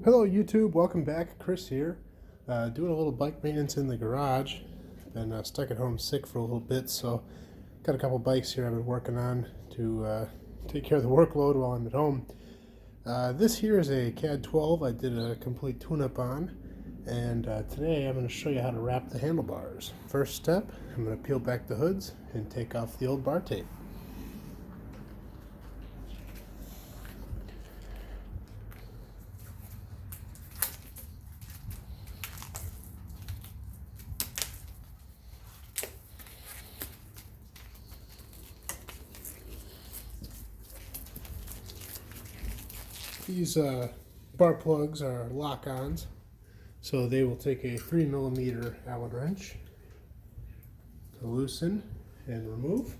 Hello YouTube, welcome back. Chris here, doing a little bike maintenance in the garage. Been stuck at home sick for a little bit, so got a couple bikes here I've been working on to take care of the workload while I'm at home. This here is a CAD 12 I did a complete tune-up on, and today I'm going to show you how to wrap the handlebars. First step, I'm going to peel back the hoods and take off the old bar tape. These bar plugs are lock-ons, so they will take a 3mm Allen wrench to loosen and remove.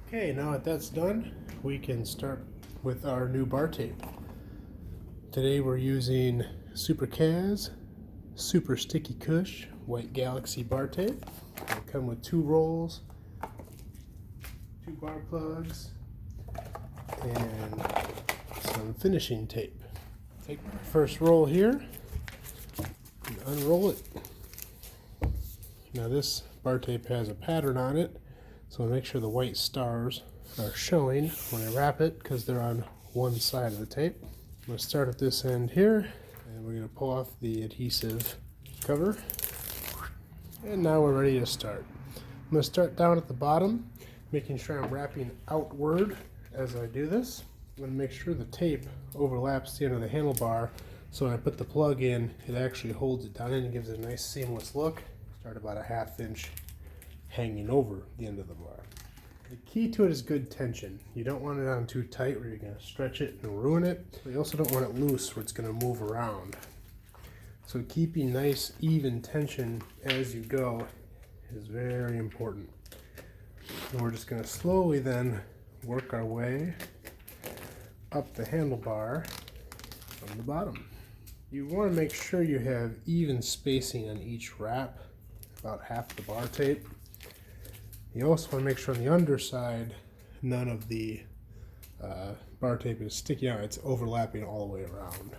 Okay, now that that's done, we can start with our new bar tape. Today we're using Supacaz Super Sticky Cush White Galaxy bar tape. They come with 2 rolls, 2 bar plugs, and some finishing tape. Take the first roll here and unroll it. Now this bar tape has a pattern on it, so make sure the white stars are showing when I wrap it because they're on one side of the tape. I'm going to start at this end here, and we're going to pull off the adhesive cover. And now we're ready to start. I'm going to start down at the bottom, making sure I'm wrapping outward as I do this. I'm going to make sure the tape overlaps the end of the handlebar, so when I put the plug in, it actually holds it down and gives it a nice seamless look. Start about a 1/2 inch hanging over the end of the bar. The key to it is good tension. You don't want it on too tight where you're going to stretch it and ruin it, but you also don't want it loose where it's going to move around. So keeping nice even tension as you go is very important. And we're just going to slowly then work our way up the handlebar from the bottom. You want to make sure you have even spacing on each wrap, about half the bar tape. You also want to make sure on the underside none of the bar tape is sticking out, it's overlapping all the way around.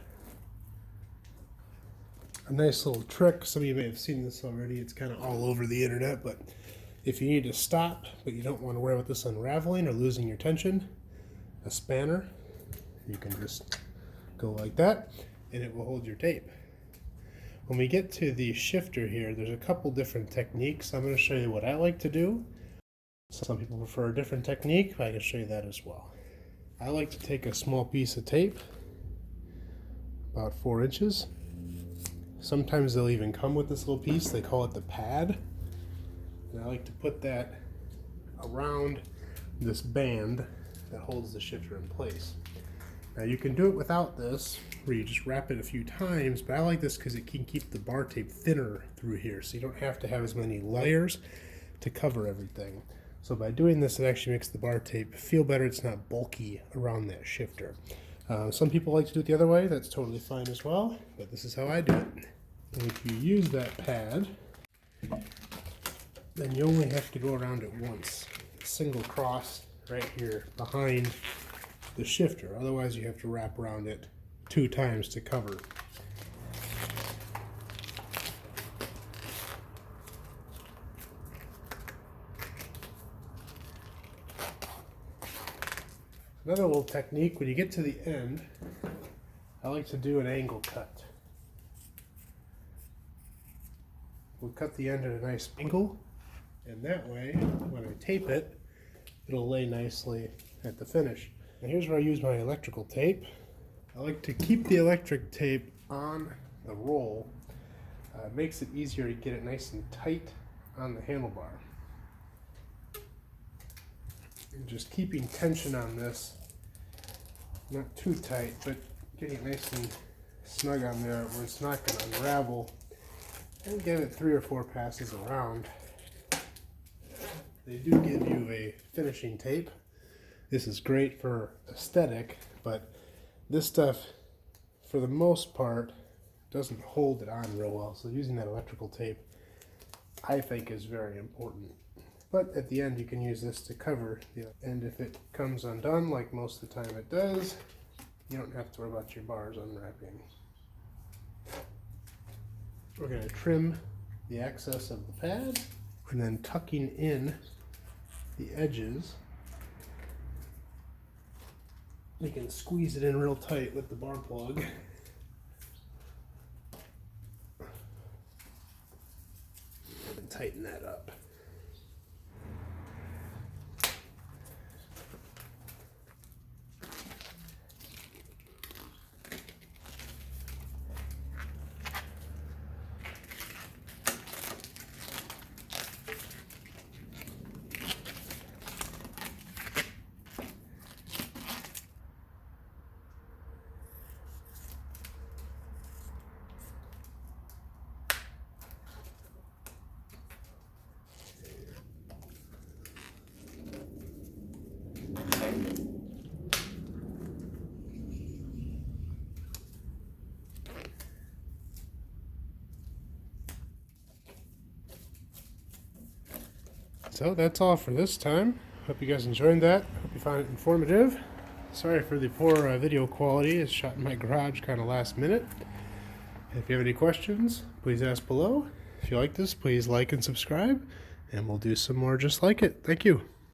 A nice little trick, some of you may have seen this already, it's kind of all over the internet, but if you need to stop but you don't want to worry about this unraveling or losing your tension, a spanner, you can just go like that and it will hold your tape. When we get to the shifter here, there's a couple different techniques. I'm going to show you what I like to do. Some people prefer a different technique, but I can show you that as well. I like to take a small piece of tape, about 4 inches. Sometimes they'll even come with this little piece, they call it the pad. And I like to put that around this band that holds the shifter in place. Now you can do it without this, where you just wrap it a few times, but I like this because it can keep the bar tape thinner through here, so you don't have to have as many layers to cover everything. So by doing this, it actually makes the bar tape feel better. It's not bulky around that shifter. Some people like to do it the other way. That's totally fine as well, but this is how I do it. And if you use that pad, then you only have to go around it once. A single cross right here behind the shifter. Otherwise, you have to wrap around it 2 times to cover. Another little technique, when you get to the end, I like to do an angle cut. We'll cut the end at a nice angle, and that way, when I tape it, it'll lay nicely at the finish. Now here's where I use my electrical tape. I like to keep the electric tape on the roll. It makes it easier to get it nice and tight on the handlebar. And just keeping tension on this, not too tight, but getting it nice and snug on there where it's not going to unravel, and give it 3 or 4 passes around. They do give you a finishing tape. This is great for aesthetic, but this stuff, for the most part, doesn't hold it on real well. So using that electrical tape, I think, is very important. But at the end, you can use this to cover the end. If it comes undone, like most of the time it does, you don't have to worry about your bars unwrapping. We're going to trim the excess of the pad, and then tucking in the edges. You can squeeze it in real tight with the bar plug. And tighten that up. So that's all for this time. Hope you guys enjoyed that. Hope you found it informative. Sorry for the poor video quality. It's shot in my garage kind of last minute. If you have any questions, please ask below. If you like this, please like and subscribe, and we'll do some more just like it. Thank you.